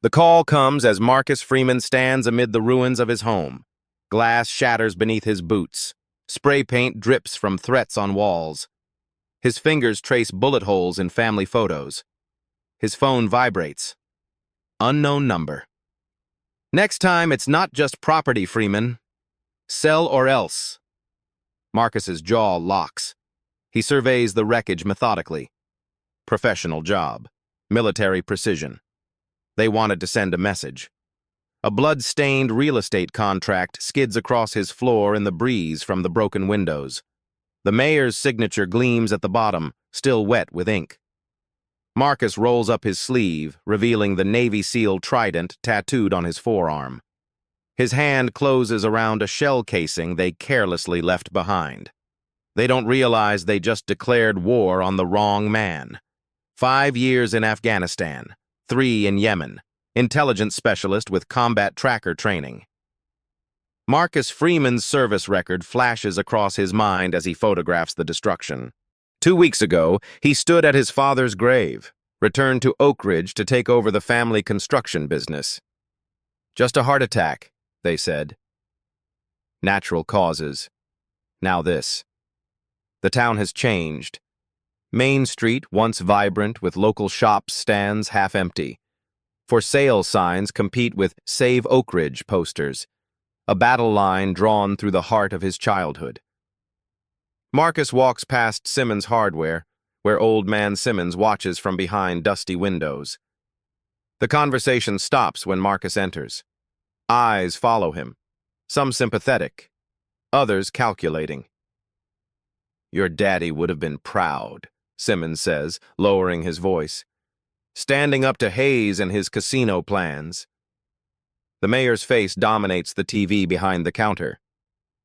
The call comes as Marcus Freeman stands amid the ruins of his home. Glass shatters beneath his boots. Spray paint drips from threats on walls. His fingers trace bullet holes in family photos. His phone vibrates. Unknown number. Next time, it's not just property, Freeman. Sell or else. Marcus's jaw locks. He surveys the wreckage methodically. Professional job. Military precision. They wanted to send a message. A blood-stained real estate contract skids across his floor in the breeze from the broken windows. The mayor's signature gleams at the bottom, still wet with ink. Marcus rolls up his sleeve, revealing the Navy SEAL trident tattooed on his forearm. His hand closes around a shell casing they carelessly left behind. They don't realize they just declared war on the wrong man. 5 years in Afghanistan, 3 in Yemen, intelligence specialist with combat tracker training. Marcus Freeman's service record flashes across his mind as he photographs the destruction. 2 weeks ago, he stood at his father's grave, returned to Oak Ridge to take over the family construction business. Just a heart attack, they said. Natural causes. Now this. The town has changed. Main Street, once vibrant with local shops, stands half empty. For sale signs compete with Save Oak Ridge posters, a battle line drawn through the heart of his childhood. Marcus walks past Simmons Hardware, where Old Man Simmons watches from behind dusty windows. The conversation stops when Marcus enters. Eyes follow him, some sympathetic, others calculating. Your daddy would have been proud, Simmons says, lowering his voice. Standing up to Hayes and his casino plans. The mayor's face dominates the TV behind the counter.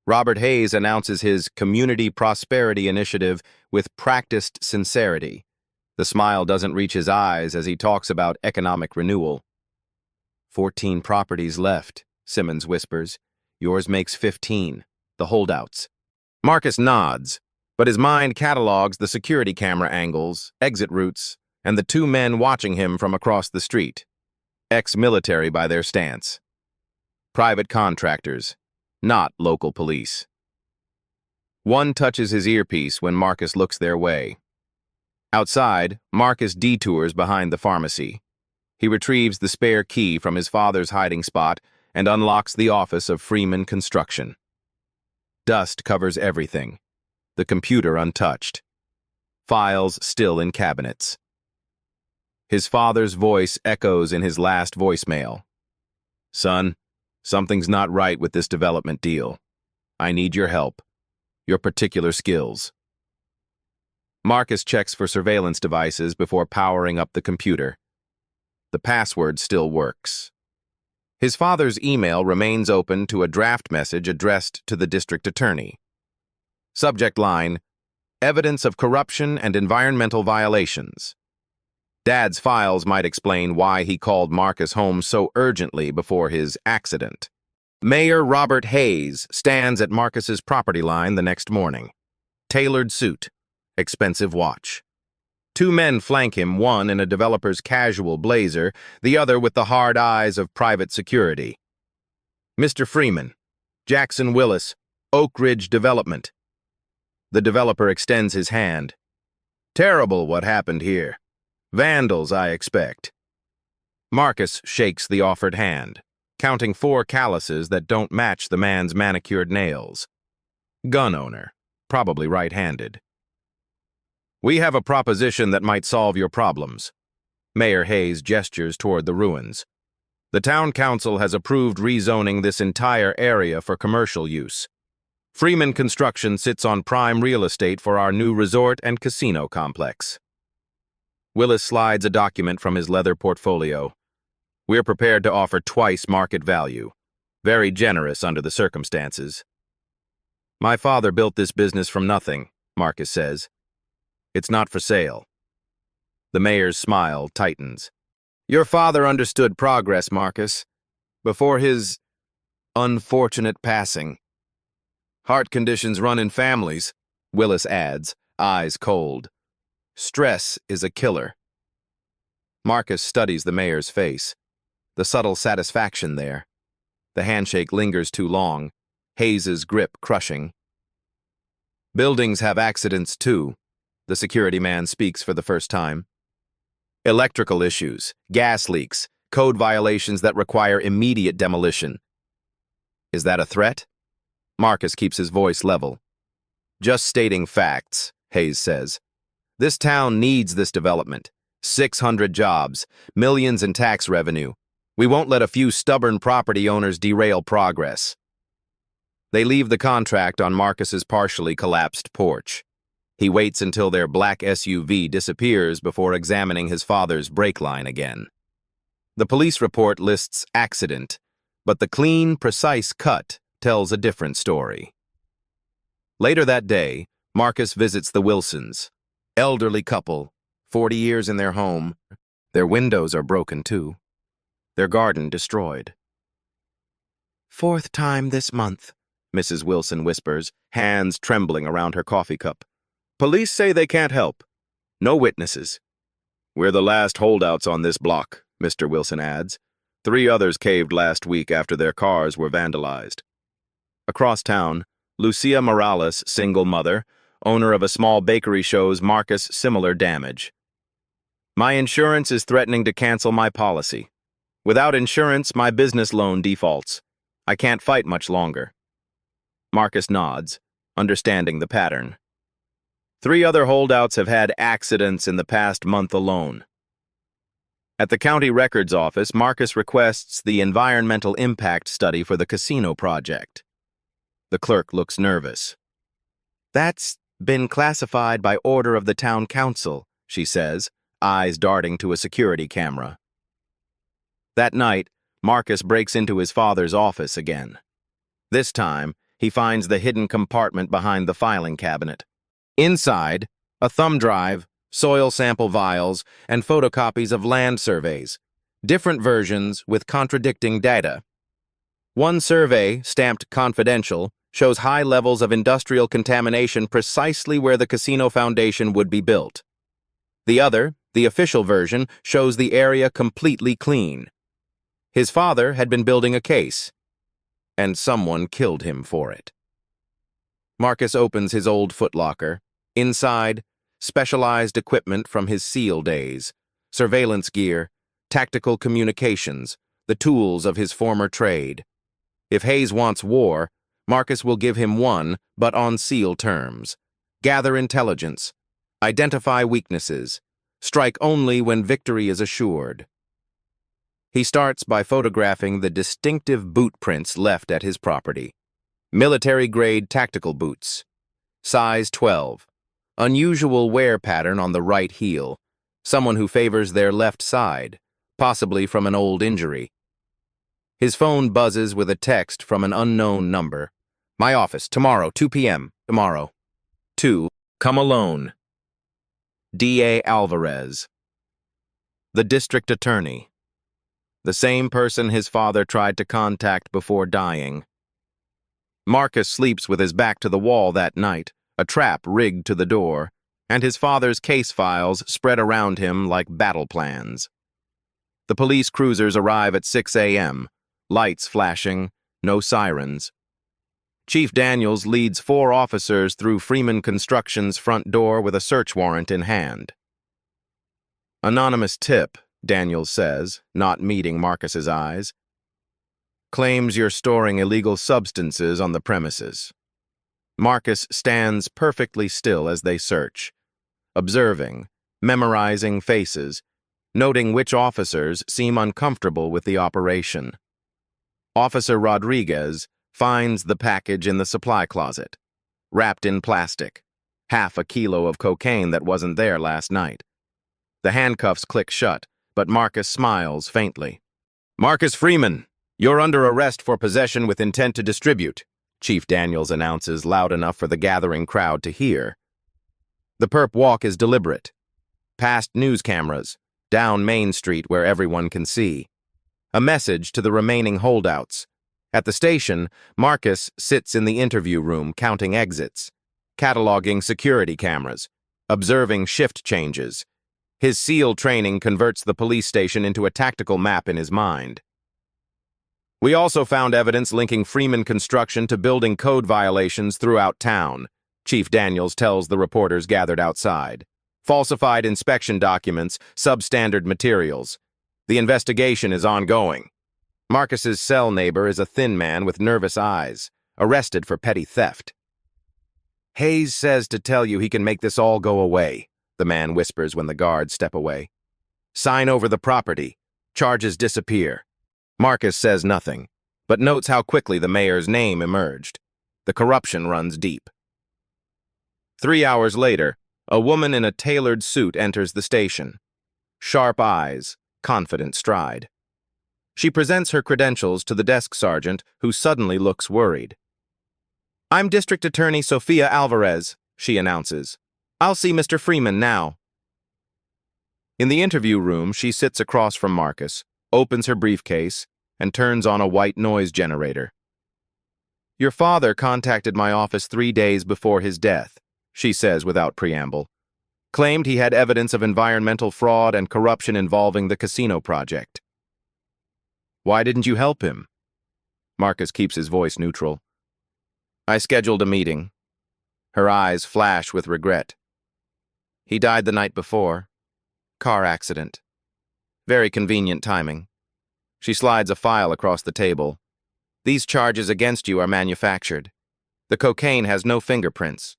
Robert Hayes announces his Community Prosperity Initiative with practiced sincerity. The smile doesn't reach his eyes as he talks about economic renewal. 14 properties left, Simmons whispers. Yours makes 15, the holdouts. Marcus nods, but his mind catalogs the security camera angles, exit routes, and the 2 men watching him from across the street. Ex-military by their stance. Private contractors, not local police. One touches his earpiece when Marcus looks their way. Outside, Marcus detours behind the pharmacy. He retrieves the spare key from his father's hiding spot and unlocks the office of Freeman Construction. Dust covers everything. The computer untouched. Files still in cabinets. His father's voice echoes in his last voicemail. Son, something's not right with this development deal. I need your help. Your particular skills. Marcus checks for surveillance devices before powering up the computer. The password still works. His father's email remains open to a draft message addressed to the district attorney. Subject line, Evidence of corruption and environmental violations. Dad's files might explain why he called Marcus home so urgently before his accident. Mayor Robert Hayes stands at Marcus's property line the next morning. Tailored suit, expensive watch. 2 men flank him, one in a developer's casual blazer, the other with the hard eyes of private security. Mr. Freeman, Jackson Willis, Oak Ridge Development. The developer extends his hand. Terrible what happened here. Vandals, I expect. Marcus shakes the offered hand, counting 4 calluses that don't match the man's manicured nails. Gun owner, probably right-handed. We have a proposition that might solve your problems. Mayor Hayes gestures toward the ruins. The town council has approved rezoning this entire area for commercial use. Freeman Construction sits on prime real estate for our new resort and casino complex. Willis slides a document from his leather portfolio. We're prepared to offer twice market value. Very generous under the circumstances. My father built this business from nothing, Marcus says. It's not for sale. The mayor's smile tightens. Your father understood progress, Marcus, before his unfortunate passing. Heart conditions run in families, Willis adds, eyes cold. Stress is a killer. Marcus studies the mayor's face. the subtle satisfaction there. The handshake lingers too long, Hayes's grip crushing. Buildings have accidents too, the security man speaks for the first time. Electrical issues, gas leaks, code violations that require immediate demolition. Is that a threat? Marcus keeps his voice level. Just stating facts, Hayes says. This town needs this development. 600 jobs, millions in tax revenue. We won't let a few stubborn property owners derail progress. They leave the contract on Marcus's partially collapsed porch. He waits until their black SUV disappears before examining his father's brake line again. The police report lists accident, but the clean, precise cut tells a different story. Later that day, Marcus visits the Wilsons. Elderly couple, 40 years in their home. Their windows are broken too. Their garden destroyed. "Fourth time this month," Mrs. Wilson whispers, hands trembling around her coffee cup. "Police say they can't help. No witnesses." "We're the last holdouts on this block," Mr. Wilson adds. 3 others caved last week after their cars were vandalized. Across town, Lucia Morales, single mother, owner of a small bakery, shows Marcus similar damage. "My insurance is threatening to cancel my policy. Without insurance, my business loan defaults. I can't fight much longer." Marcus nods, understanding the pattern. 3 other holdouts have had accidents in the past month alone. At the county records office, Marcus requests the environmental impact study for the casino project. The clerk looks nervous. "That's been classified by order of the town council," she says, eyes darting to a security camera. That night, Marcus breaks into his father's office again. This time, he finds the hidden compartment behind the filing cabinet. Inside, a thumb drive, soil sample vials, and photocopies of land surveys, different versions with contradicting data. One survey, stamped confidential, shows high levels of industrial contamination precisely where the casino foundation would be built. The other, the official version, shows the area completely clean. His father had been building a case, and someone killed him for it. Marcus opens his old footlocker. Inside, specialized equipment from his SEAL days, surveillance gear, tactical communications, the tools of his former trade. If Hayes wants war, Marcus will give him one, but on SEAL terms. Gather intelligence, identify weaknesses, strike only when victory is assured. He starts by photographing the distinctive boot prints left at his property. Military-grade tactical boots. Size 12. Unusual wear pattern on the right heel. Someone who favors their left side, possibly from an old injury. His phone buzzes with a text from an unknown number. "My office, tomorrow, 2 p.m. Tomorrow. 2. Come alone. D.A. Alvarez." The district attorney. The same person his father tried to contact before dying. Marcus sleeps with his back to the wall that night, a trap rigged to the door, and his father's case files spread around him like battle plans. The police cruisers arrive at 6 a.m., lights flashing, no sirens. Chief Daniels leads 4 officers through Freeman Construction's front door with a search warrant in hand. "Anonymous tip," Daniels says, not meeting Marcus's eyes. "Claims you're storing illegal substances on the premises." Marcus stands perfectly still as they search, observing, memorizing faces, noting which officers seem uncomfortable with the operation. Officer Rodriguez finds the package in the supply closet, wrapped in plastic, half a kilo of cocaine that wasn't there last night. The handcuffs click shut, but Marcus smiles faintly. "Marcus Freeman, you're under arrest for possession with intent to distribute," Chief Daniels announces loud enough for the gathering crowd to hear. The perp walk is deliberate. Past news cameras, down Main Street where everyone can see. A message to the remaining holdouts. At the station, Marcus sits in the interview room counting exits, cataloging security cameras, observing shift changes. His SEAL training converts the police station into a tactical map in his mind. We also found evidence linking Freeman Construction to building code violations throughout town, Chief Daniels tells the reporters gathered outside. Falsified inspection documents, substandard materials. The investigation is ongoing. Marcus's cell neighbor is a thin man with nervous eyes, arrested for petty theft. Hayes says to tell you he can make this all go away, the man whispers when the guards step away. Sign over the property. Charges disappear. Marcus says nothing, but notes how quickly the mayor's name emerged. The corruption runs deep. 3 hours later, a woman in a tailored suit enters the station. Sharp eyes, confident stride. She presents her credentials to the desk sergeant, who suddenly looks worried. I'm District Attorney Sofia Alvarez, she announces. I'll see Mr. Freeman now. In the interview room, she sits across from Marcus, opens her briefcase, and turns on a white noise generator. Your father contacted my office 3 days before his death, she says without preamble. Claimed he had evidence of environmental fraud and corruption involving the casino project. Why didn't you help him? Marcus keeps his voice neutral. I scheduled a meeting. Her eyes flash with regret. He died the night before. Car accident. Very convenient timing. She slides a file across the table. These charges against you are manufactured. The cocaine has no fingerprints.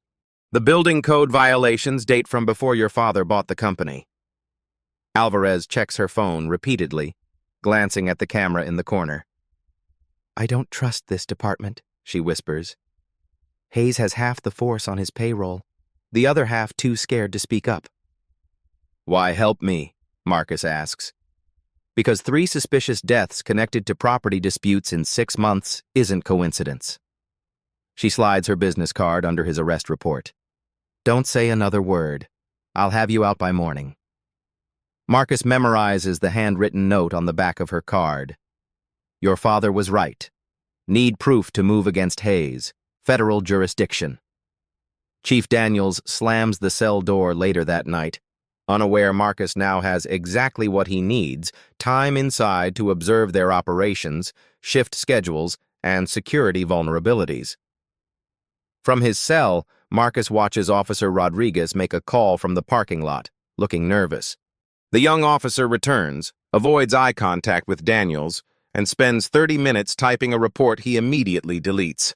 The building code violations date from before your father bought the company. Alvarez checks her phone repeatedly, glancing at the camera in the corner. I don't trust this department, she whispers. Hayes has half the force on his payroll, the other half too scared to speak up. Why help me? Marcus asks. Because 3 suspicious deaths connected to property disputes in 6 months isn't coincidence. She slides her business card under his arrest report. Don't say another word. I'll have you out by morning. Marcus memorizes the handwritten note on the back of her card. Your father was right. Need proof to move against Hayes. Federal jurisdiction. Chief Daniels slams the cell door later that night, unaware Marcus now has exactly what he needs, time inside to observe their operations, shift schedules, and security vulnerabilities. From his cell, Marcus watches Officer Rodriguez make a call from the parking lot, looking nervous. The young officer returns, avoids eye contact with Daniels, and spends 30 minutes typing a report he immediately deletes.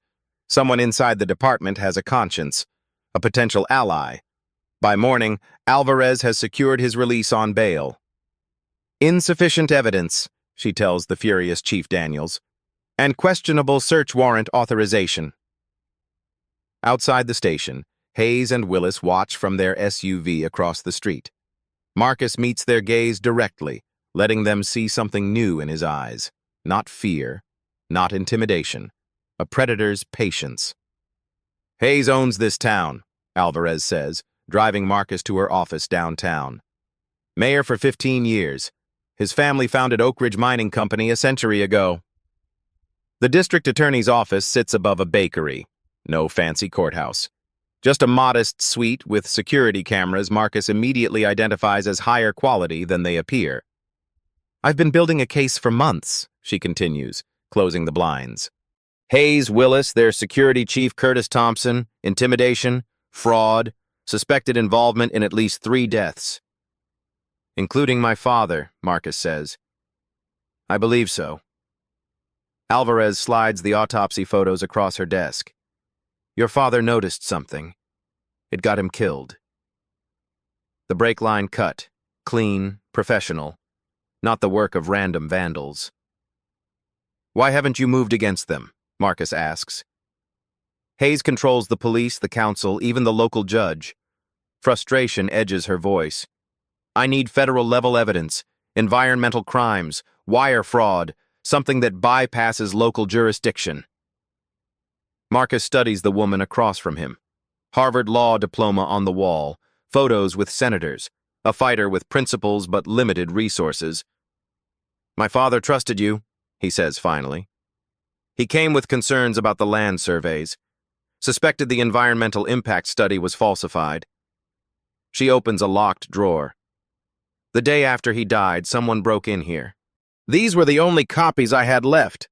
Someone inside the department has a conscience, a potential ally. By morning, Alvarez has secured his release on bail. Insufficient evidence, she tells the furious Chief Daniels, and questionable search warrant authorization. Outside the station, Hayes and Willis watch from their SUV across the street. Marcus meets their gaze directly, letting them see something new in his eyes. Not fear, not intimidation. A predator's patience. Hayes owns this town, Alvarez says, driving Marcus to her office downtown. Mayor for 15 years. His family founded Oak Ridge Mining Company a century ago. The district attorney's office sits above a bakery. No fancy courthouse. Just a modest suite with security cameras Marcus immediately identifies as higher quality than they appear. I've been building a case for months, she continues, closing the blinds. Hayes, Willis, their security chief Curtis Thompson, intimidation, fraud, suspected involvement in at least 3 deaths. Including my father, Marcus says. I believe so. Alvarez slides the autopsy photos across her desk. Your father noticed something. It got him killed. The brake line cut, clean, professional, not the work of random vandals. Why haven't you moved against them? Marcus asks. Hayes controls the police, the council, even the local judge. Frustration edges her voice. I need federal-level evidence, environmental crimes, wire fraud, something that bypasses local jurisdiction. Marcus studies the woman across from him. Harvard Law diploma on the wall, photos with senators, a fighter with principles but limited resources. My father trusted you, he says finally. He came with concerns about the land surveys, suspected the environmental impact study was falsified. She opens a locked drawer. The day after he died, someone broke in here. These were the only copies I had left.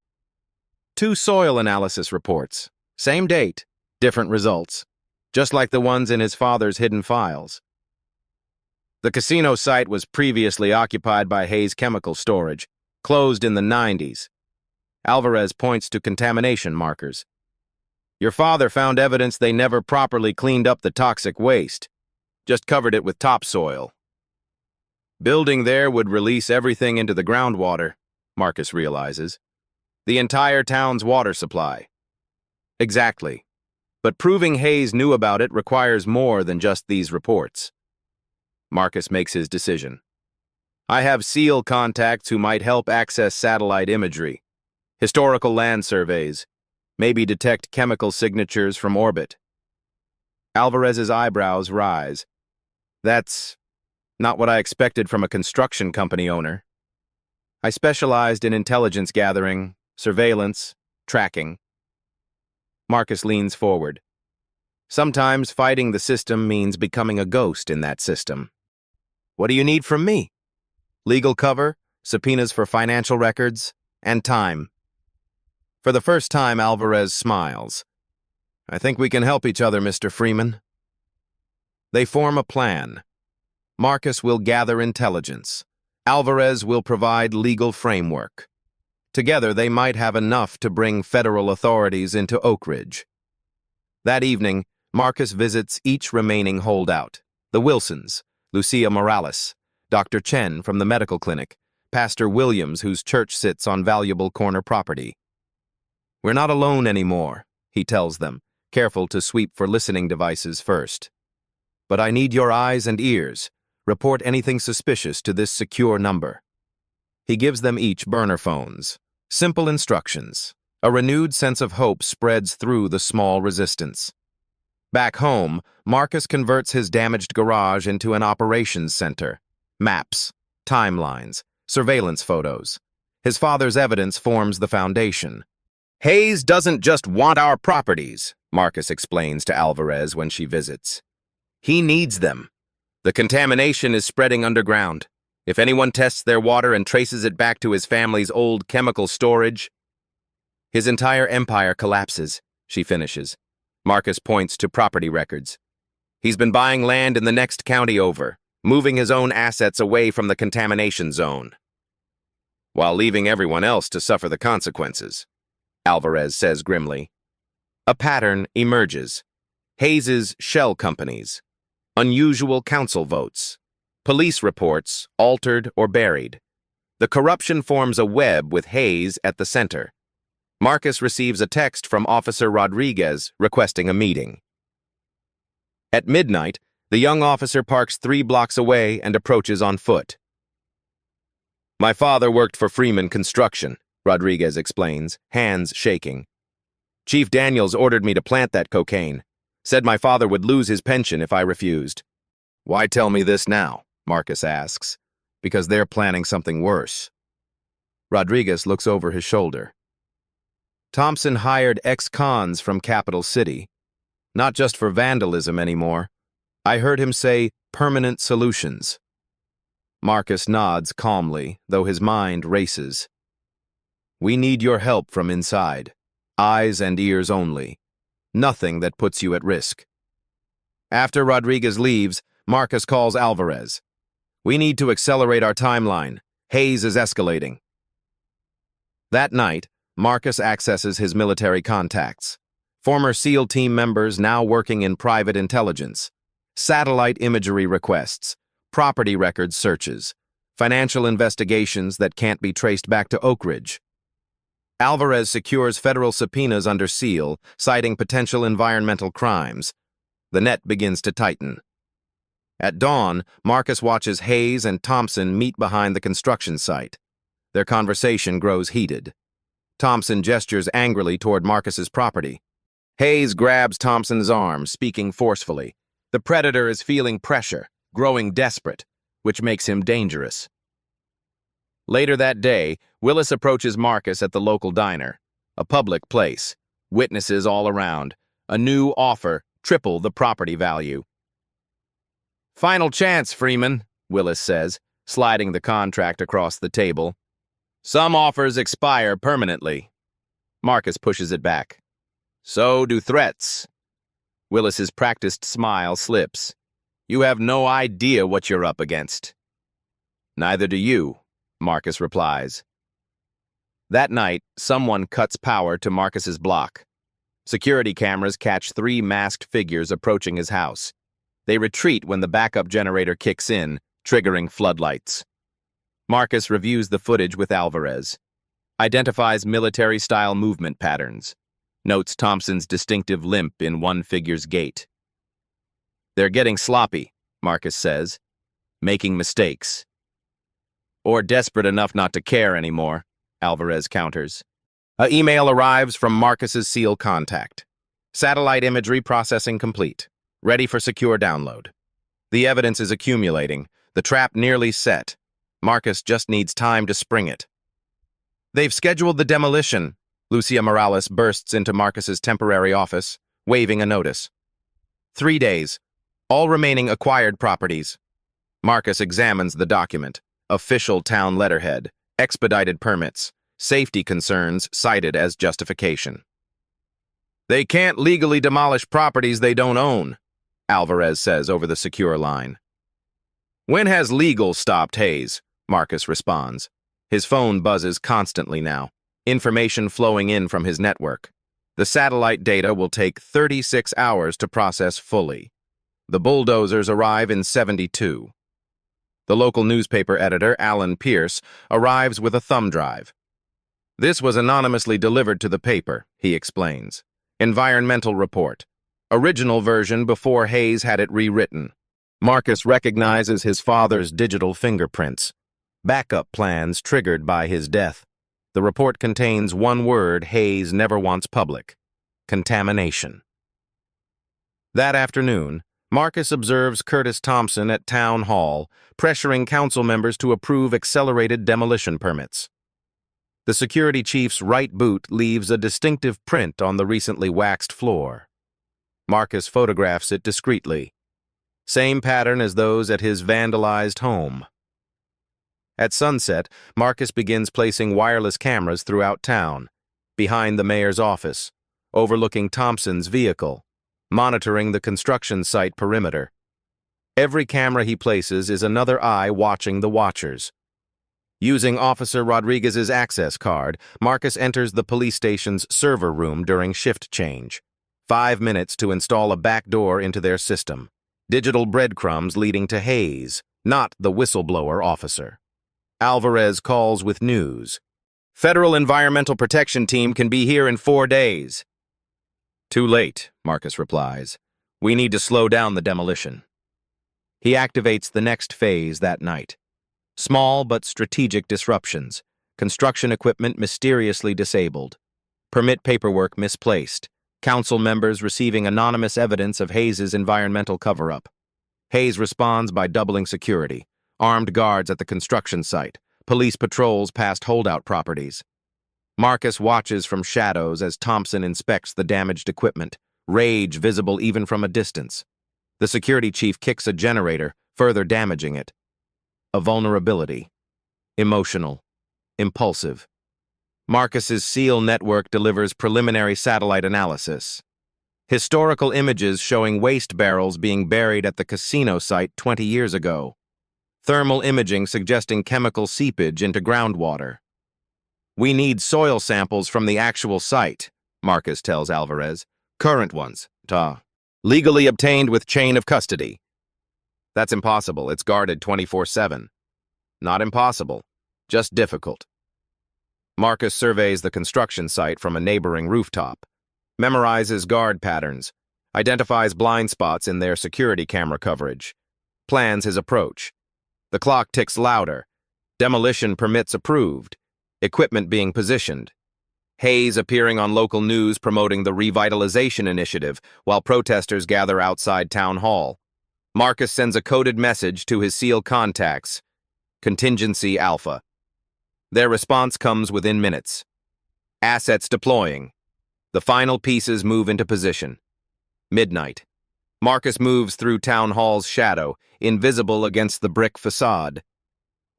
2 soil analysis reports. Same date, different results. Just like the ones in his father's hidden files. The casino site was previously occupied by Hayes Chemical Storage, closed in the 90s. Alvarez points to contamination markers. Your father found evidence they never properly cleaned up the toxic waste, just covered it with topsoil. Building there would release everything into the groundwater, Marcus realizes. The entire town's water supply. Exactly. But proving Hayes knew about it requires more than just these reports. Marcus makes his decision. I have SEAL contacts who might help access satellite imagery, historical land surveys, maybe detect chemical signatures from orbit. Alvarez's eyebrows rise. That's not what I expected from a construction company owner. I specialized in intelligence gathering, surveillance, tracking. Marcus leans forward. Sometimes fighting the system means becoming a ghost in that system. What do you need from me? Legal cover, subpoenas for financial records, and time. For the first time, Alvarez smiles. I think we can help each other, Mr. Freeman. They form a plan. Marcus will gather intelligence. Alvarez will provide legal framework. Together, they might have enough to bring federal authorities into Oak Ridge. That evening, Marcus visits each remaining holdout. The Wilsons, Lucia Morales, Dr. Chen from the medical clinic, Pastor Williams, whose church sits on valuable corner property. We're not alone anymore, he tells them, careful to sweep for listening devices first. But I need your eyes and ears. Report anything suspicious to this secure number. He gives them each burner phones. Simple instructions. A renewed sense of hope spreads through the small resistance. Back home, Marcus converts his damaged garage into an operations center. Maps, timelines, surveillance photos. His father's evidence forms the foundation. Hayes doesn't just want our properties, Marcus explains to Alvarez when she visits. He needs them. The contamination is spreading underground. If anyone tests their water and traces it back to his family's old chemical storage, his entire empire collapses, she finishes. Marcus points to property records. He's been buying land in the next county over, moving his own assets away from the contamination zone, while leaving everyone else to suffer the consequences, Alvarez says grimly. A pattern emerges. Hayes's shell companies, unusual council votes, police reports altered or buried. The corruption forms a web with Hayes at the center. Marcus receives a text from Officer Rodriguez requesting a meeting. At midnight, the young officer parks 3 blocks away and approaches on foot. My father worked for Freeman Construction, Rodriguez explains, hands shaking. Chief Daniels ordered me to plant that cocaine. Said my father would lose his pension if I refused. Why tell me this now? Marcus asks. Because they're planning something worse. Rodriguez looks over his shoulder. Thompson hired ex-cons from Capital City. Not just for vandalism anymore. I heard him say permanent solutions. Marcus nods calmly, though his mind races. We need your help from inside. Eyes and ears only. Nothing that puts you at risk. After Rodriguez leaves, Marcus calls Alvarez. We need to accelerate our timeline. Hayes is escalating. That night, Marcus accesses his military contacts. Former SEAL team members now working in private intelligence. Satellite imagery requests. Property records searches. Financial investigations that can't be traced back to Oak Ridge. Alvarez secures federal subpoenas under SEAL, citing potential environmental crimes. The net begins to tighten. At dawn, Marcus watches Hayes and Thompson meet behind the construction site. Their conversation grows heated. Thompson gestures angrily toward Marcus's property. Hayes grabs Thompson's arm, speaking forcefully. The predator is feeling pressure, growing desperate, which makes him dangerous. Later that day, Willis approaches Marcus at the local diner, a public place, witnesses all around, a new offer, triple the property value. Final chance, Freeman, Willis says, sliding the contract across the table. Some offers expire permanently. Marcus pushes it back. So do threats. Willis's practiced smile slips. You have no idea what you're up against. Neither do you, Marcus replies. That night, someone cuts power to Marcus's block. Security cameras catch 3 masked figures approaching his house. They retreat when the backup generator kicks in, triggering floodlights. Marcus reviews the footage with Alvarez, identifies military-style movement patterns, notes Thompson's distinctive limp in one figure's gait. They're getting sloppy, Marcus says, making mistakes. Or desperate enough not to care anymore, Alvarez counters. An email arrives from Marcus's SEAL contact. Satellite imagery processing complete. Ready for secure download. The evidence is accumulating, the trap nearly set. Marcus just needs time to spring it. They've scheduled the demolition. Lucia Morales bursts into Marcus's temporary office, waving a notice. 3 days. All remaining acquired properties. Marcus examines the document. Official town letterhead. Expedited permits. Safety concerns cited as justification. They can't legally demolish properties they don't own, Alvarez says over the secure line. When has legal stopped Hayes? Marcus responds. His phone buzzes constantly now, information flowing in from his network. The satellite data will take 36 hours to process fully. The bulldozers arrive in 72. The local newspaper editor, Alan Pierce, arrives with a thumb drive. This was anonymously delivered to the paper, he explains. Environmental report. Original version before Hayes had it rewritten. Marcus recognizes his father's digital fingerprints. Backup plans triggered by his death. The report contains one word Hayes never wants public: contamination. That afternoon, Marcus observes Curtis Thompson at Town Hall, pressuring council members to approve accelerated demolition permits. The security chief's right boot leaves a distinctive print on the recently waxed floor. Marcus photographs it discreetly. Same pattern as those at his vandalized home. At sunset, Marcus begins placing wireless cameras throughout town, behind the mayor's office, overlooking Thompson's vehicle, monitoring the construction site perimeter. Every camera he places is another eye watching the watchers. Using Officer Rodriguez's access card, Marcus enters the police station's server room during shift change. 5 minutes to install a backdoor into their system. Digital breadcrumbs leading to Hayes, not the whistleblower officer. Alvarez calls with news. Federal Environmental Protection Team can be here in 4 days. Too late, Marcus replies. We need to slow down the demolition. He activates the next phase that night. Small but strategic disruptions. Construction equipment mysteriously disabled. Permit paperwork misplaced. Council members receiving anonymous evidence of Hayes' environmental cover-up. Hayes responds by doubling security. Armed guards at the construction site. Police patrols past holdout properties. Marcus watches from shadows as Thompson inspects the damaged equipment, rage visible even from a distance. The security chief kicks a generator, further damaging it. A vulnerability. Emotional. Impulsive. Marcus's SEAL network delivers preliminary satellite analysis. Historical images showing waste barrels being buried at the casino site 20 years ago. Thermal imaging suggesting chemical seepage into groundwater. We need soil samples from the actual site, Marcus tells Alvarez. Current ones, legally obtained with chain of custody. That's impossible. It's guarded 24/7. Not impossible, just difficult. Marcus surveys the construction site from a neighboring rooftop, memorizes guard patterns, identifies blind spots in their security camera coverage, plans his approach. The clock ticks louder. Demolition permits approved. Equipment being positioned. Hayes appearing on local news promoting the revitalization initiative while protesters gather outside town hall. Marcus sends a coded message to his SEAL contacts. Contingency Alpha. Their response comes within minutes. Assets deploying. The final pieces move into position. Midnight. Marcus moves through town hall's shadow, invisible against the brick facade.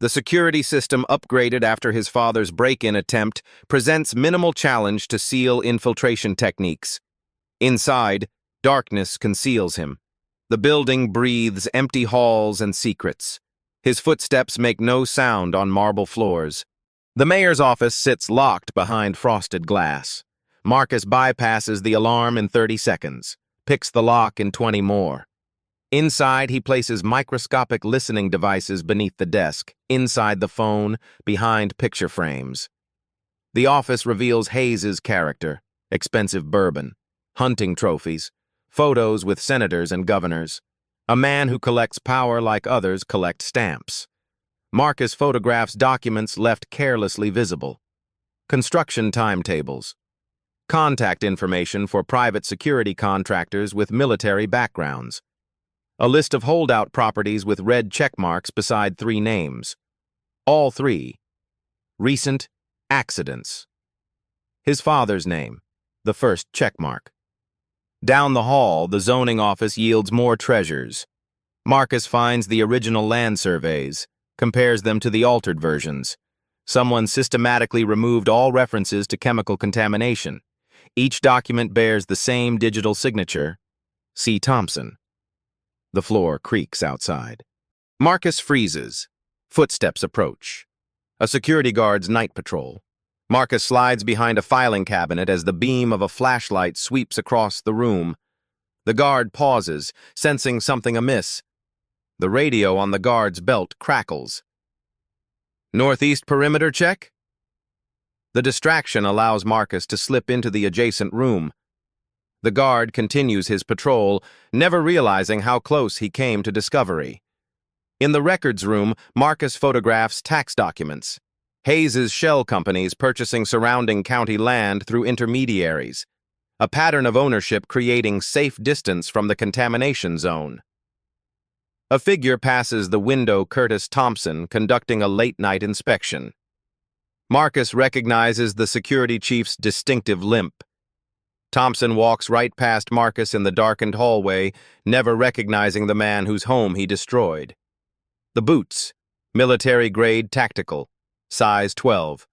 The security system upgraded after his father's break-in attempt presents minimal challenge to SEAL infiltration techniques. Inside, darkness conceals him. The building breathes empty halls and secrets. His footsteps make no sound on marble floors. The mayor's office sits locked behind frosted glass. Marcus bypasses the alarm in 30 seconds, picks the lock in 20 more. Inside, he places microscopic listening devices beneath the desk, inside the phone, behind picture frames. The office reveals Hayes's character: expensive bourbon, hunting trophies, photos with senators and governors, a man who collects power like others collect stamps. Marcus photographs documents left carelessly visible: construction timetables, contact information for private security contractors with military backgrounds, a list of holdout properties with red check marks beside 3 names. All 3. Recent accidents. His father's name, the first checkmark. Down the hall, the zoning office yields more treasures. Marcus finds the original land surveys, compares them to the altered versions. Someone systematically removed all references to chemical contamination. Each document bears the same digital signature: C. Thompson. The floor creaks outside. Marcus freezes. Footsteps approach. A security guard's night patrol. Marcus slides behind a filing cabinet as the beam of a flashlight sweeps across the room. The guard pauses, sensing something amiss. The radio on the guard's belt crackles. Northeast perimeter check? The distraction allows Marcus to slip into the adjacent room. The guard continues his patrol, never realizing how close he came to discovery. In the records room, Marcus photographs tax documents. Hayes's shell companies purchasing surrounding county land through intermediaries. A pattern of ownership creating safe distance from the contamination zone. A figure passes the window: Curtis Thompson, conducting a late-night inspection. Marcus recognizes the security chief's distinctive limp. Thompson walks right past Marcus in the darkened hallway, never recognizing the man whose home he destroyed. The boots, military-grade tactical, size 12.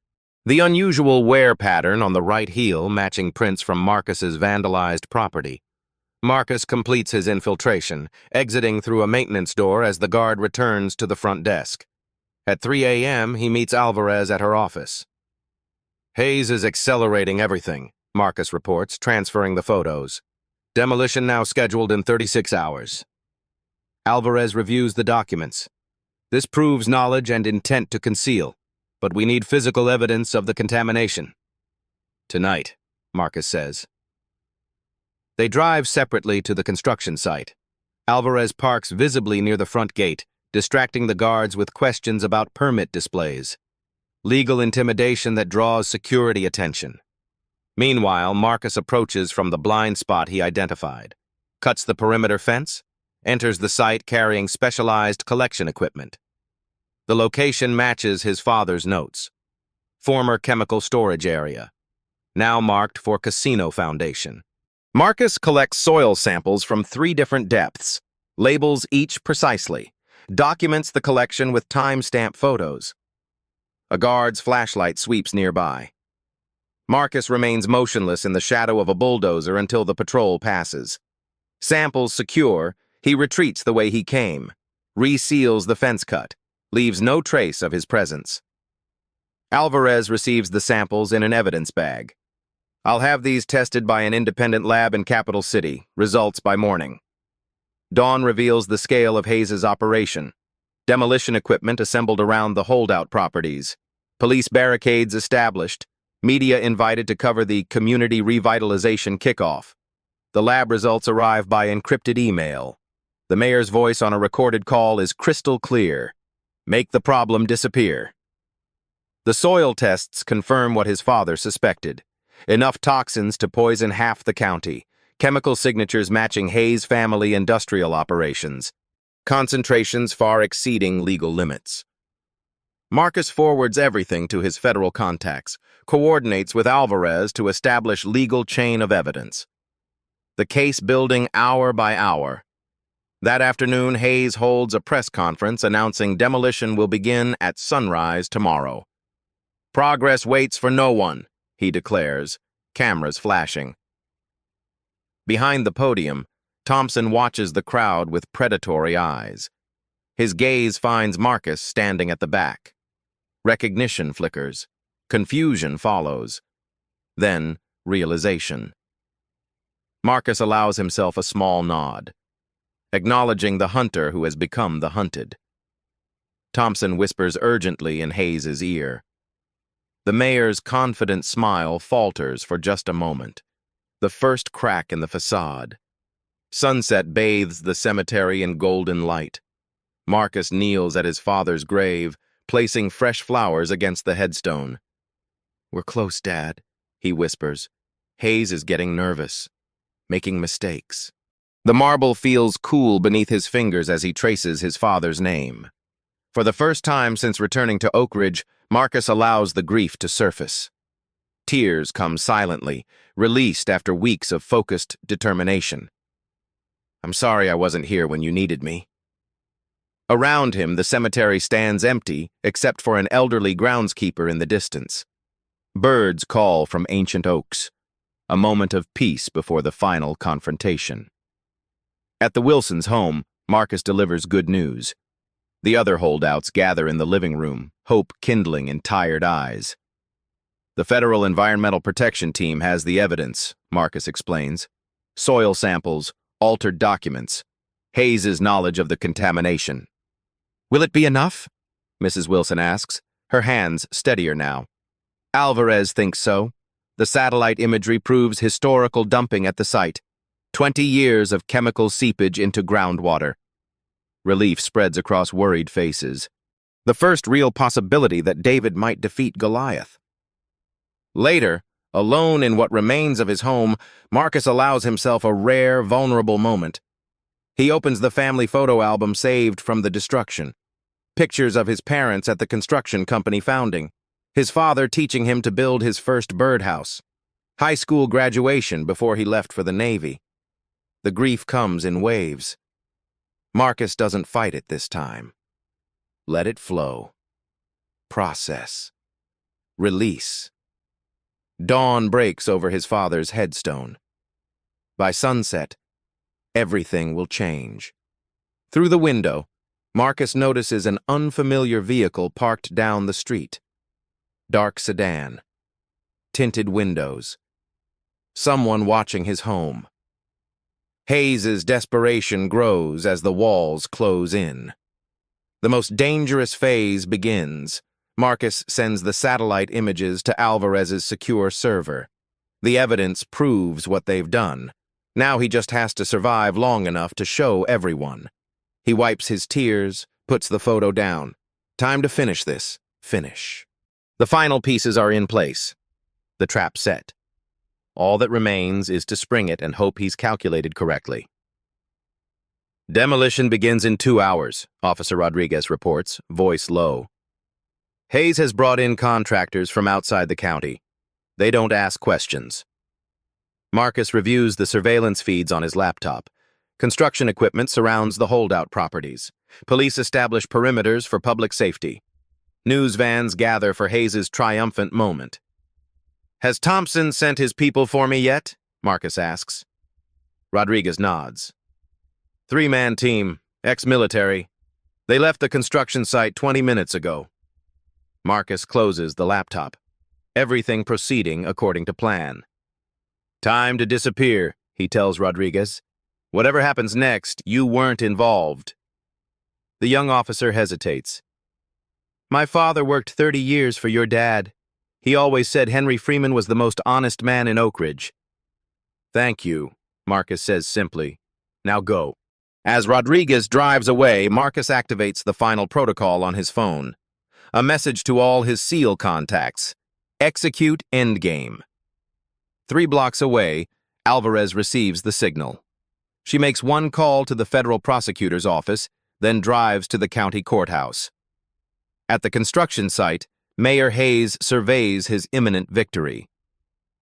The unusual wear pattern on the right heel matching prints from Marcus's vandalized property. Marcus completes his infiltration, exiting through a maintenance door as the guard returns to the front desk. At 3 a.m., he meets Alvarez at her office. Hayes is accelerating everything, Marcus reports, transferring the photos. Demolition now scheduled in 36 hours. Alvarez reviews the documents. This proves knowledge and intent to conceal, but we need physical evidence of the contamination. Tonight, Marcus says. They drive separately to the construction site. Alvarez parks visibly near the front gate, distracting the guards with questions about permit displays. Legal intimidation that draws security attention. Meanwhile, Marcus approaches from the blind spot he identified, cuts the perimeter fence, enters the site carrying specialized collection equipment. The location matches his father's notes. Former chemical storage area, now marked for Casino Foundation. Marcus collects soil samples from 3 different depths, labels each precisely, documents the collection with time-stamp photos. A guard's flashlight sweeps nearby. Marcus remains motionless in the shadow of a bulldozer until the patrol passes. Samples secure, he retreats the way he came, reseals the fence cut, leaves no trace of his presence. Alvarez receives the samples in an evidence bag. I'll have these tested by an independent lab in Capital City, results by morning. Dawn reveals the scale of Hayes's operation. Demolition equipment assembled around the holdout properties. Police barricades established. Media invited to cover the community revitalization kickoff. The lab results arrive by encrypted email. The mayor's voice on a recorded call is crystal clear. Make the problem disappear. The soil tests confirm what his father suspected. Enough toxins to poison half the county. Chemical signatures matching Hayes family industrial operations. Concentrations far exceeding legal limits. Marcus forwards everything to his federal contacts, coordinates with Alvarez to establish legal chain of evidence. The case building hour by hour. That afternoon, Hayes holds a press conference announcing demolition will begin at sunrise tomorrow. Progress waits for no one, he declares, cameras flashing. Behind the podium, Thompson watches the crowd with predatory eyes. His gaze finds Marcus standing at the back. Recognition flickers. Confusion follows. Then, realization. Marcus allows himself a small nod, acknowledging the hunter who has become the hunted. Thompson whispers urgently in Hayes's ear. The mayor's confident smile falters for just a moment. The first crack in the facade. Sunset bathes the cemetery in golden light. Marcus kneels at his father's grave, placing fresh flowers against the headstone. "We're close, Dad," he whispers. Hayes is getting nervous, making mistakes. The marble feels cool beneath his fingers as he traces his father's name. For the first time since returning to Oak Ridge, Marcus allows the grief to surface. Tears come silently, released after weeks of focused determination. "I'm sorry I wasn't here when you needed me." Around him, the cemetery stands empty, except for an elderly groundskeeper in the distance. Birds call from ancient oaks, a moment of peace before the final confrontation. At the Wilsons' home, Marcus delivers good news. The other holdouts gather in the living room, hope kindling in tired eyes. "The Federal Environmental Protection Team has the evidence," Marcus explains. "Soil samples, altered documents, Hayes' knowledge of the contamination." "Will it be enough?" Mrs. Wilson asks, her hands steadier now. "Alvarez thinks so. The satellite imagery proves historical dumping at the site. 20 years of chemical seepage into groundwater." Relief spreads across worried faces. The first real possibility that David might defeat Goliath. Later, alone in what remains of his home, Marcus allows himself a rare, vulnerable moment. He opens the family photo album saved from the destruction. Pictures of his parents at the construction company founding. His father teaching him to build his first birdhouse. High school graduation before he left for the Navy. The grief comes in waves. Marcus doesn't fight it this time. Let it flow. Process. Release. Dawn breaks over his father's headstone. By sunset, everything will change. Through the window, Marcus notices an unfamiliar vehicle parked down the street. Dark sedan. Tinted windows. Someone watching his home. Hayes' desperation grows as the walls close in. The most dangerous phase begins. Marcus sends the satellite images to Alvarez's secure server. The evidence proves what they've done. Now he just has to survive long enough to show everyone. He wipes his tears, puts the photo down. Time to finish this. Finish. The final pieces are in place. The trap set. All that remains is to spring it and hope he's calculated correctly. Demolition begins in 2 hours, Officer Rodriguez reports, voice low. Hayes has brought in contractors from outside the county. They don't ask questions. Marcus reviews the surveillance feeds on his laptop. Construction equipment surrounds the holdout properties. Police establish perimeters for public safety. News vans gather for Hayes' triumphant moment. "Has Thompson sent his people for me yet?" Marcus asks. Rodriguez nods. 3-man team, ex-military. They left the construction site 20 minutes ago. Marcus closes the laptop. Everything proceeding according to plan. "Time to disappear," he tells Rodriguez. "Whatever happens next, you weren't involved." The young officer hesitates. "My father worked 30 years for your dad. He always said Henry Freeman was the most honest man in Oak Ridge." "Thank you," Marcus says simply. "Now go." As Rodriguez drives away, Marcus activates the final protocol on his phone. A message to all his SEAL contacts. Execute endgame. 3 blocks away, Alvarez receives the signal. She makes one call to the federal prosecutor's office, then drives to the county courthouse. At the construction site, Mayor Hayes surveys his imminent victory.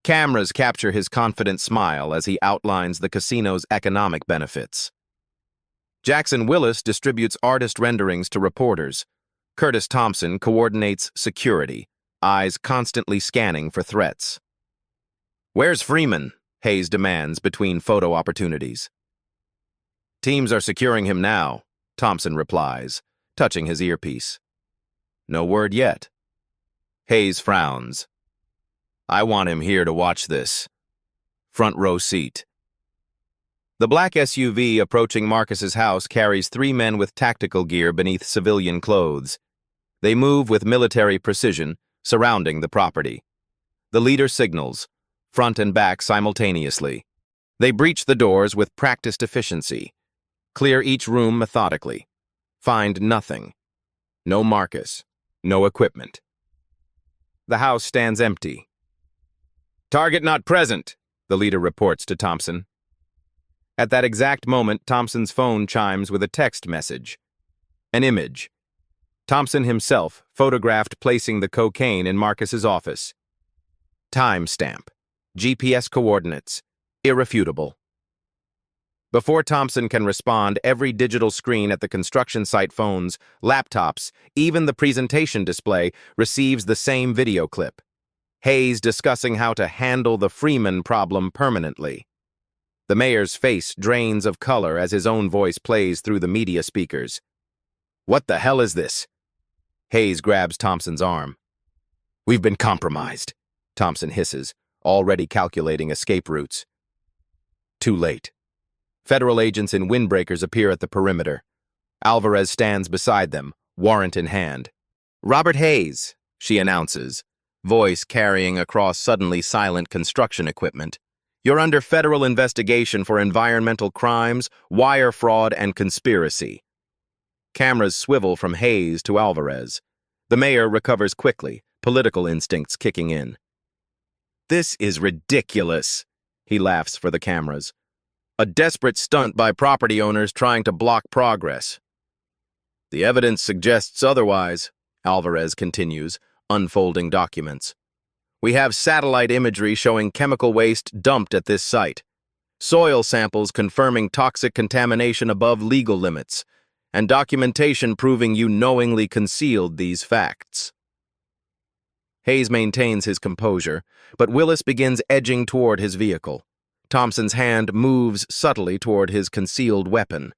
Cameras capture his confident smile as he outlines the casino's economic benefits. Jackson Willis distributes artist renderings to reporters. Curtis Thompson coordinates security, eyes constantly scanning for threats. "Where's Freeman?" Hayes demands between photo opportunities. "Teams are securing him now," Thompson replies, touching his earpiece. "No word yet." Hayes frowns. "I want him here to watch this. Front row seat." The black SUV approaching Marcus's house carries 3 men with tactical gear beneath civilian clothes. They move with military precision, surrounding the property. The leader signals, front and back simultaneously. They breach the doors with practiced efficiency, clear each room methodically, find nothing. No Marcus, no equipment. The house stands empty. "Target not present," the leader reports to Thompson. At that exact moment, Thompson's phone chimes with a text message. An image. Thompson himself, photographed placing the cocaine in Marcus's office. Timestamp. GPS coordinates. Irrefutable. Before Thompson can respond, every digital screen at the construction site, phones, laptops, even the presentation display, receives the same video clip. Hayes discussing how to handle the Freeman problem permanently. The mayor's face drains of color as his own voice plays through the media speakers. "What the hell is this?" Hayes grabs Thompson's arm. "We've been compromised," Thompson hisses, already calculating escape routes. Too late. Federal agents in windbreakers appear at the perimeter. Alvarez stands beside them, warrant in hand. "Robert Hayes," she announces, voice carrying across suddenly silent construction equipment. "You're under federal investigation for environmental crimes, wire fraud, and conspiracy." Cameras swivel from Hayes to Alvarez. The mayor recovers quickly, political instincts kicking in. "This is ridiculous," he laughs for the cameras. "A desperate stunt by property owners trying to block progress." "The evidence suggests otherwise," Alvarez continues, unfolding documents. "We have satellite imagery showing chemical waste dumped at this site, soil samples confirming toxic contamination above legal limits, and documentation proving you knowingly concealed these facts." Hayes maintains his composure, but Willis begins edging toward his vehicle. Thompson's hand moves subtly toward his concealed weapon.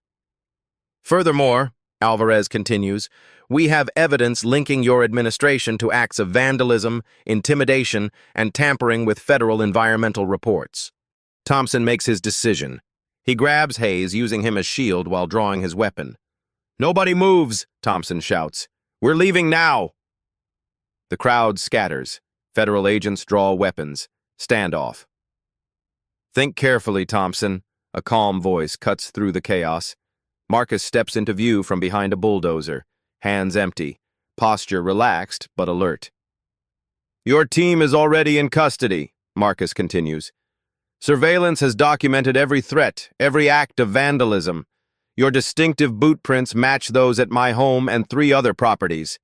"Furthermore," Alvarez continues, "we have evidence linking your administration to acts of vandalism, intimidation, and tampering with federal environmental reports." Thompson makes his decision. He grabs Hayes, using him as shield while drawing his weapon. "Nobody moves," Thompson shouts. "We're leaving now." The crowd scatters. Federal agents draw weapons. Standoff. "Think carefully, Thompson." A calm voice cuts through the chaos. Marcus steps into view from behind a bulldozer, hands empty, posture relaxed but alert. "Your team is already in custody," Marcus continues. "Surveillance has documented every threat, every act of vandalism. Your distinctive boot prints match those at my home and 3 other properties."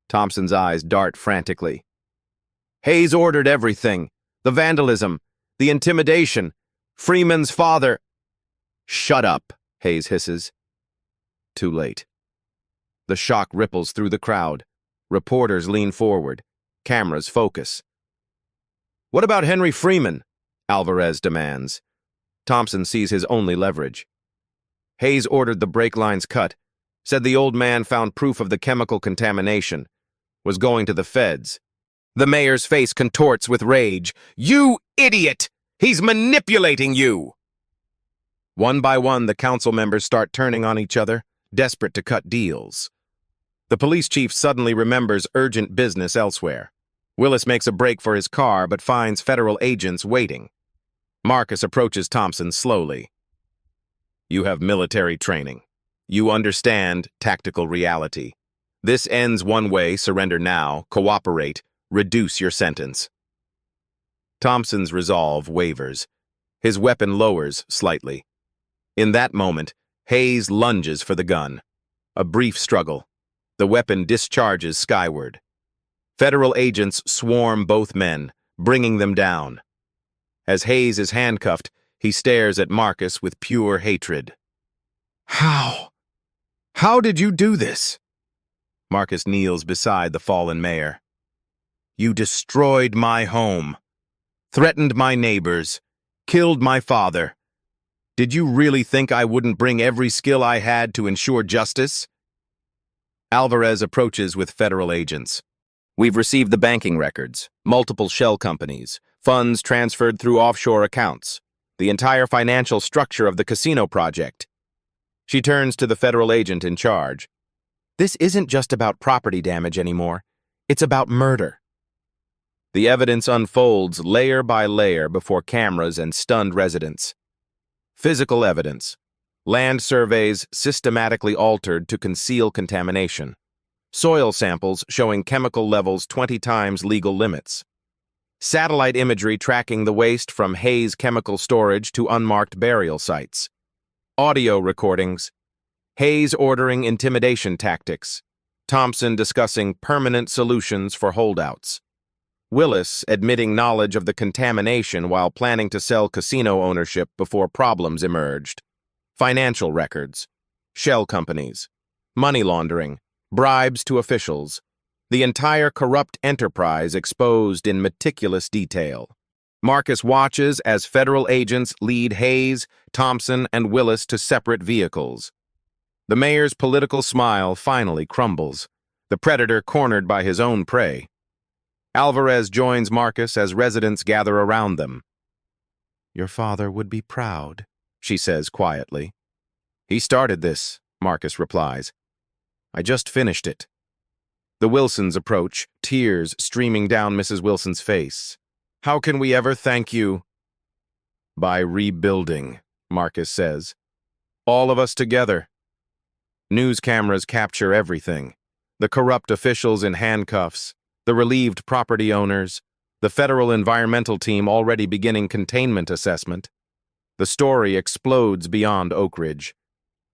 Thompson's eyes dart frantically. "Hayes ordered everything. The vandalism, the intimidation, Freeman's father—" "Shut up," Hayes hisses. Too late. The shock ripples through the crowd. Reporters lean forward. Cameras focus. "What about Henry Freeman?" Alvarez demands. Thompson sees his only leverage. "Hayes ordered the brake lines cut, said the old man found proof of the chemical contamination, was going to the feds." The mayor's face contorts with rage. "You idiot! He's manipulating you!" One by one, the council members start turning on each other, desperate to cut deals. The police chief suddenly remembers urgent business elsewhere. Willis makes a break for his car, but finds federal agents waiting. Marcus approaches Thompson slowly. "You have military training. You understand tactical reality. This ends one way: surrender now, cooperate, reduce your sentence." Thompson's resolve wavers. His weapon lowers slightly. In that moment, Hayes lunges for the gun. A brief struggle. The weapon discharges skyward. Federal agents swarm both men, bringing them down. As Hayes is handcuffed, he stares at Marcus with pure hatred. How? How did you do this? Marcus kneels beside the fallen mayor. You destroyed my home, threatened my neighbors, killed my father. Did you really think I wouldn't bring every skill I had to ensure justice? Alvarez approaches with federal agents. We've received the banking records, multiple shell companies, funds transferred through offshore accounts, the entire financial structure of the casino project. She turns to the federal agent in charge. This isn't just about property damage anymore. It's about murder. The evidence unfolds layer by layer before cameras and stunned residents. Physical evidence. Land surveys systematically altered to conceal contamination. Soil samples showing chemical levels 20 times legal limits. Satellite imagery tracking the waste from Hayes chemical storage to unmarked burial sites. Audio recordings. Hayes ordering intimidation tactics. Thompson discussing permanent solutions for holdouts. Willis admitting knowledge of the contamination while planning to sell casino ownership before problems emerged. Financial records. Shell companies. Money laundering. Bribes to officials. The entire corrupt enterprise exposed in meticulous detail. Marcus watches as federal agents lead Hayes, Thompson, and Willis to separate vehicles. The mayor's political smile finally crumbles, the predator cornered by his own prey. Alvarez joins Marcus as residents gather around them. Your father would be proud, she says quietly. He started this, Marcus replies. I just finished it. The Wilsons approach, tears streaming down Mrs. Wilson's face. How can we ever thank you? By rebuilding, Marcus says. All of us together. News cameras capture everything. The corrupt officials in handcuffs, the relieved property owners, the federal environmental team already beginning containment assessment. The story explodes beyond Oak Ridge.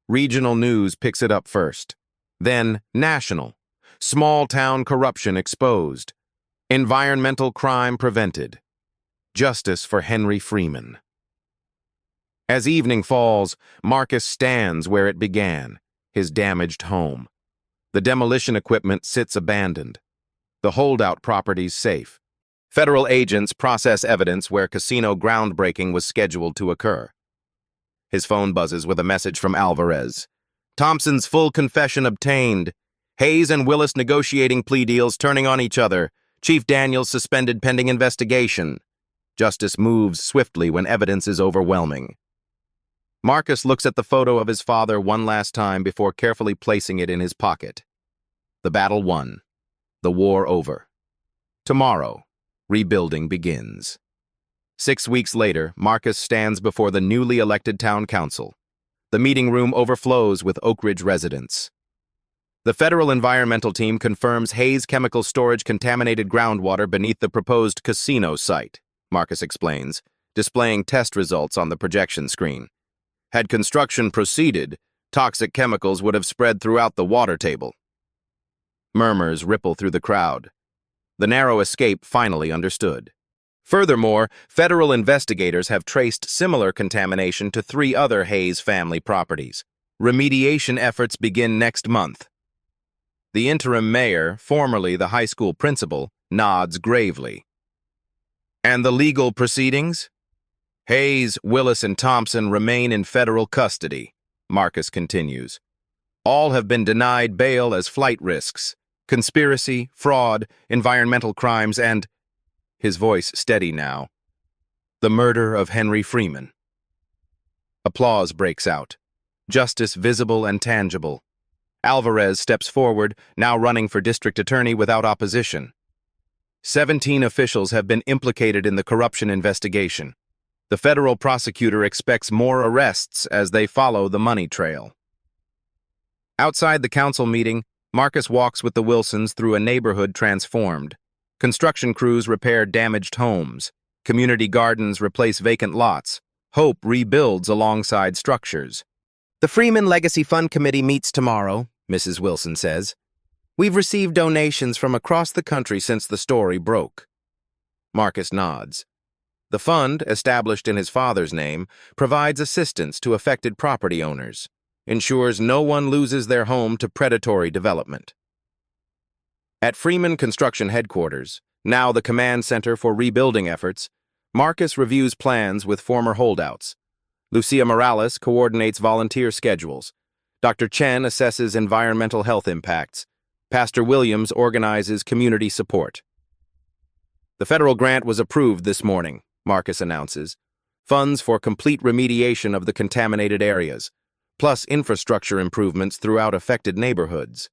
Regional news picks it up first. Then national. Small-town corruption exposed. Environmental crime prevented. Justice for Henry Freeman. As evening falls, Marcus stands where it began, his damaged home. The demolition equipment sits abandoned. The holdout properties safe. Federal agents process evidence where casino groundbreaking was scheduled to occur. His phone buzzes with a message from Alvarez. Thompson's full confession obtained. Hayes and Willis negotiating plea deals turning on each other. Chief Daniels suspended pending investigation. Justice moves swiftly when evidence is overwhelming. Marcus looks at the photo of his father one last time before carefully placing it in his pocket. The battle won. The war over. Tomorrow, rebuilding begins. 6 weeks later, Marcus stands before the newly elected town council. The meeting room overflows with Oak Ridge residents. The federal environmental team confirms Hayes Chemical Storage contaminated groundwater beneath the proposed casino site, Marcus explains, displaying test results on the projection screen. Had construction proceeded, toxic chemicals would have spread throughout the water table. Murmurs ripple through the crowd. The narrow escape finally understood. Furthermore, federal investigators have traced similar contamination to 3 other Hayes family properties. Remediation efforts begin next month. The interim mayor, formerly the high school principal, nods gravely. And the legal proceedings? Hayes, Willis, and Thompson remain in federal custody, Marcus continues. All have been denied bail as flight risks. Conspiracy, fraud, environmental crimes, and, his voice steady now, the murder of Henry Freeman. Applause breaks out. Justice visible and tangible. Alvarez steps forward, now running for district attorney without opposition. 17 officials have been implicated in the corruption investigation. The federal prosecutor expects more arrests as they follow the money trail. Outside the council meeting, Marcus walks with the Wilsons through a neighborhood transformed. Construction crews repair damaged homes. Community gardens replace vacant lots. Hope rebuilds alongside structures. The Freeman Legacy Fund Committee meets tomorrow, Mrs. Wilson says. We've received donations from across the country since the story broke. Marcus nods. The fund, established in his father's name, provides assistance to affected property owners. ensures no one loses their home to predatory development. At Freeman Construction Headquarters, now the command center for rebuilding efforts, Marcus reviews plans with former holdouts. Lucia Morales coordinates volunteer schedules. Dr. Chen assesses environmental health impacts. Pastor Williams organizes community support. The federal grant was approved this morning, Marcus announces. Funds for complete remediation of the contaminated areas, plus infrastructure improvements throughout affected neighborhoods.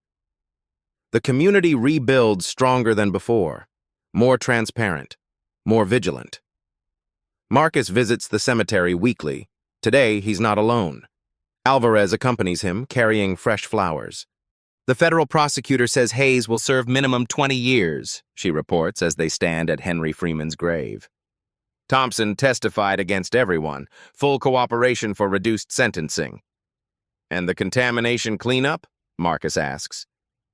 The community rebuilds stronger than before, more transparent, more vigilant. Marcus visits the cemetery weekly. Today, he's not alone. Alvarez accompanies him, carrying fresh flowers. The federal prosecutor says Hayes will serve minimum 20 years, she reports as they stand at Henry Freeman's grave. Thompson testified against everyone, full cooperation for reduced sentencing. And the contamination cleanup? Marcus asks.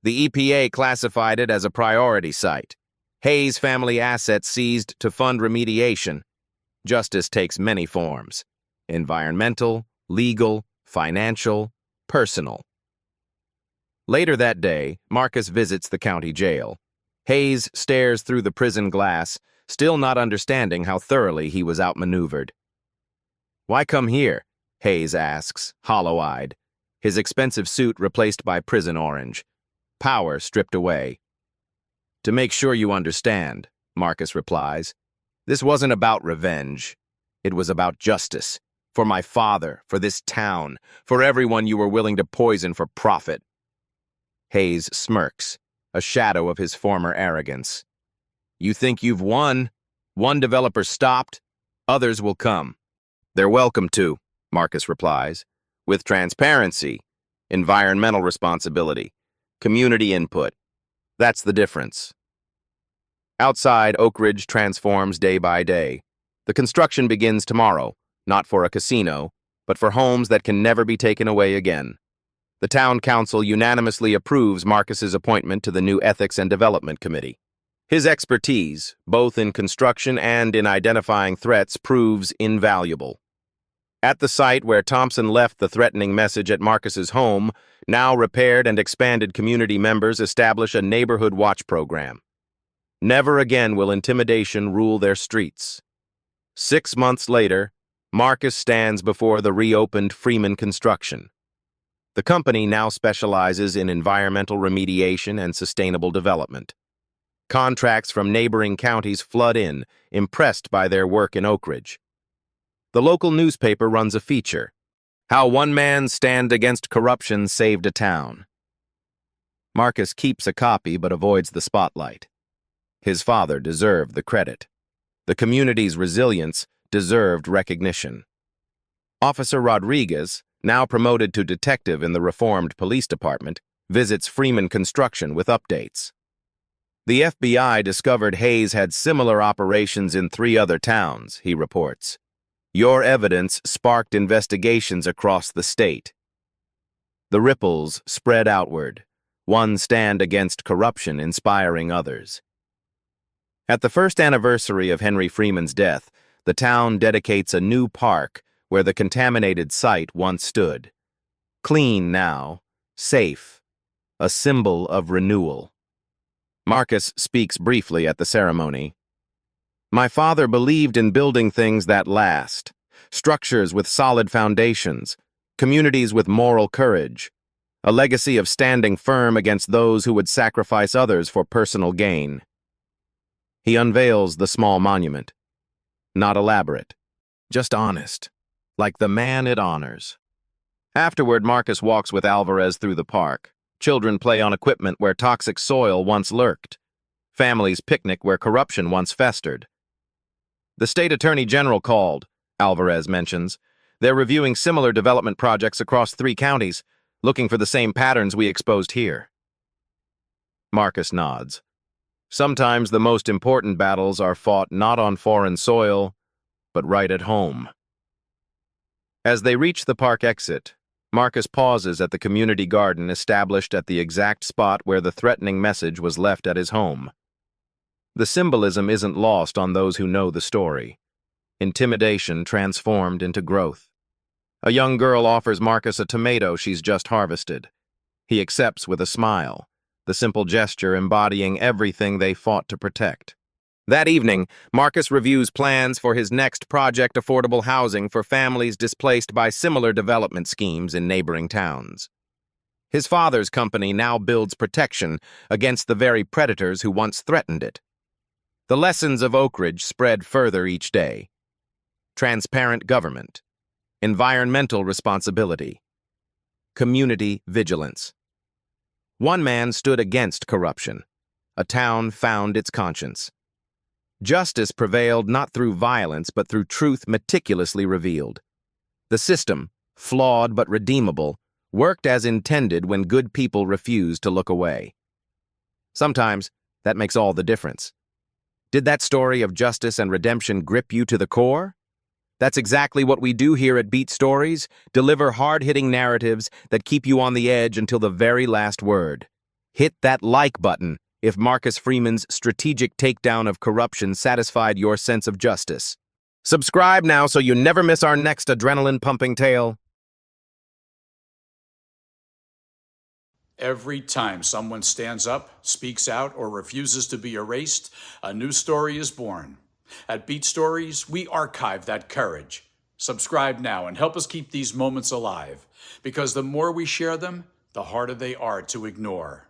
The EPA classified it as a priority site. Hayes' family assets seized to fund remediation. Justice takes many forms: environmental, legal, financial, personal. Later that day, Marcus visits the county jail. Hayes stares through the prison glass, still not understanding how thoroughly he was outmaneuvered. "Why come here?" Hayes asks, hollow-eyed, his expensive suit replaced by prison orange, power stripped away. "To make sure you understand," Marcus replies. "This wasn't about revenge. It was about justice. For my father, for this town, for everyone you were willing to poison for profit." Hayes smirks, a shadow of his former arrogance. "You think you've won? One developer stopped. Others will come." "They're welcome to," Marcus replies, "with transparency, environmental responsibility, community input. That's the difference." Outside, Oak Ridge transforms day by day. The construction begins tomorrow, not for a casino, but for homes that can never be taken away again. The town council unanimously approves Marcus's appointment to the new Ethics and Development Committee. His expertise, both in construction and in identifying threats, proves invaluable. At the site where Thompson left the threatening message at Marcus's home, now repaired and expanded community members establish a neighborhood watch program. Never again will intimidation rule their streets. 6 months later, Marcus stands before the reopened Freeman Construction. The company now specializes in environmental remediation and sustainable development. Contracts from neighboring counties flood in, impressed by their work in Oak Ridge. The local newspaper runs a feature, "How One Man's Stand Against Corruption Saved a Town." Marcus keeps a copy but avoids the spotlight. His father deserved the credit. The community's resilience deserved recognition. Officer Rodriguez, now promoted to detective in the reformed police department, visits Freeman Construction with updates. The FBI discovered Hayes had similar operations in 3 other towns, he reports. Your evidence sparked investigations across the state. The ripples spread outward, one stand against corruption inspiring others. At the first anniversary of Henry Freeman's death, the town dedicates a new park where the contaminated site once stood. Clean now, safe, a symbol of renewal. Marcus speaks briefly at the ceremony. My father believed in building things that last, structures with solid foundations, communities with moral courage, a legacy of standing firm against those who would sacrifice others for personal gain. He unveils the small monument. Not elaborate, just honest, like the man it honors. Afterward, Marcus walks with Alvarez through the park. Children play on equipment where toxic soil once lurked. Families picnic where corruption once festered. The state attorney general called, Alvarez mentions. They're reviewing similar development projects across 3 counties, looking for the same patterns we exposed here. Marcus nods. Sometimes the most important battles are fought not on foreign soil, but right at home. As they reach the park exit, Marcus pauses at the community garden established at the exact spot where the threatening message was left at his home. The symbolism isn't lost on those who know the story. Intimidation transformed into growth. A young girl offers Marcus a tomato she's just harvested. He accepts with a smile, the simple gesture embodying everything they fought to protect. That evening, Marcus reviews plans for his next project, affordable housing for families displaced by similar development schemes in neighboring towns. His father's company now builds protection against the very predators who once threatened it. The lessons of Oak Ridge spread further each day. Transparent government, environmental responsibility, community vigilance. One man stood against corruption. A town found its conscience. Justice prevailed not through violence, but through truth meticulously revealed. The system, flawed but redeemable, worked as intended when good people refused to look away. Sometimes, that makes all the difference. Did that story of justice and redemption grip you to the core? That's exactly what we do here at Beat Stories, deliver hard-hitting narratives that keep you on the edge until the very last word. Hit that like button if Marcus Freeman's strategic takedown of corruption satisfied your sense of justice. Subscribe now so you never miss our next adrenaline-pumping tale. Every time someone stands up, speaks out, or refuses to be erased, a new story is born. At Beat Stories, we archive that courage. Subscribe now and help us keep these moments alive, because the more we share them, the harder they are to ignore.